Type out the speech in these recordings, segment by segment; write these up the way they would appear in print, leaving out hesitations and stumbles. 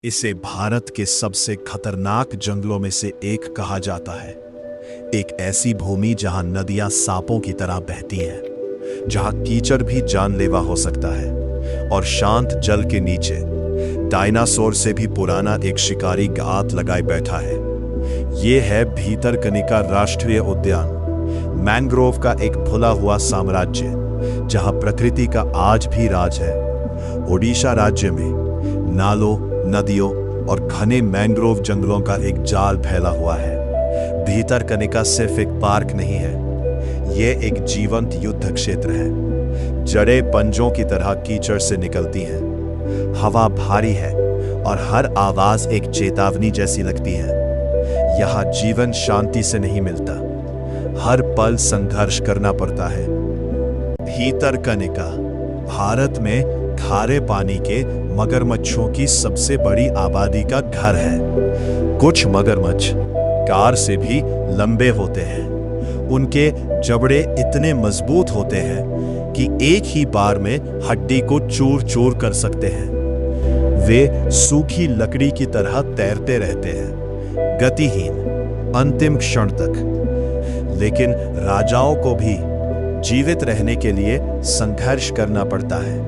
इसे भारत के सबसे खतरनाक जंगलों में से एक कहा जाता है। एक ऐसी भूमि जहां नदियां सांपों की तरह बहती हैं, जहां कीचड़ भी जानलेवा हो सकता है और शांत जल के नीचे डायनासोर से भी पुराना एक शिकारी घात लगाए बैठा है। ये है भीतरकनिका राष्ट्रीय उद्यान, मैंग्रोव का एक भुला हुआ साम्राज्य जहां प्रकृति का आज भी राज है। ओडिशा राज्य में नालों, नदियों और घने मैंग्रोव जंगलों का एक जाल फैला हुआ है। भीतरकनिका सिर्फ एक पार्क नहीं है, यह एक जीवंत युद्ध क्षेत्र है। जड़ें पंजों की तरह कीचड़ से निकलती हैं, हवा भारी है और हर आवाज एक चेतावनी जैसी लगती है। यहां जीवन शांति से नहीं मिलता, हर पल संघर्ष करना पड़ता है। भीतरकनिका भारत में खारे पानी के मगरमच्छों की सबसे बड़ी आबादी का घर है। कुछ मगरमच्छ कार से भी लंबे होते हैं। उनके जबड़े इतने मजबूत होते हैं कि एक ही बार में हड्डी को चूर चूर कर सकते हैं। वे सूखी लकड़ी की तरह तैरते रहते हैं, गतिहीन, अंतिम क्षण तक। लेकिन राजाओं को भी जीवित रहने के लिए संघर्ष करना पड़ता है।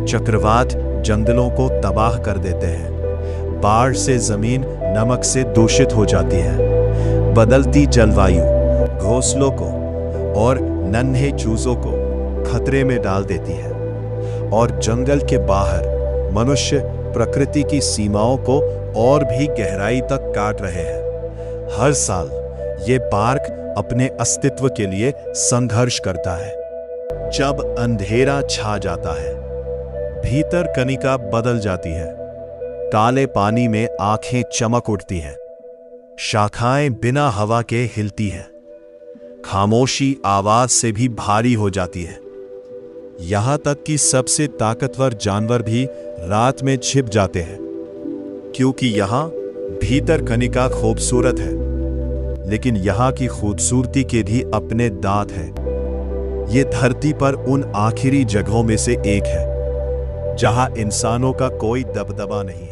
चक्रवात जंगलों को तबाह कर देते हैं, बाढ़ से जमीन नमक से दूषित हो जाती है, बदलती जलवायु घोंसलों को और नन्हे चूजों को खतरे में डाल देती है, और जंगल के बाहर मनुष्य प्रकृति की सीमाओं को और भी गहराई तक काट रहे हैं। हर साल ये पार्क अपने अस्तित्व के लिए संघर्ष करता है। जब अंधेरा छा जाता है, भीतरकनिका बदल जाती है। काले पानी में आंखें चमक उठती हैं, शाखाएं बिना हवा के हिलती हैं, खामोशी आवाज से भी भारी हो जाती है। यहां तक कि सबसे ताकतवर जानवर भी रात में छिप जाते हैं, क्योंकि यहां भीतरकनिका खूबसूरत है, लेकिन यहां की खूबसूरती के भी अपने दांत हैं। ये धरती पर उन आखिरी जगहों में से एक है जहां इंसानों का कोई दबदबा नहीं है।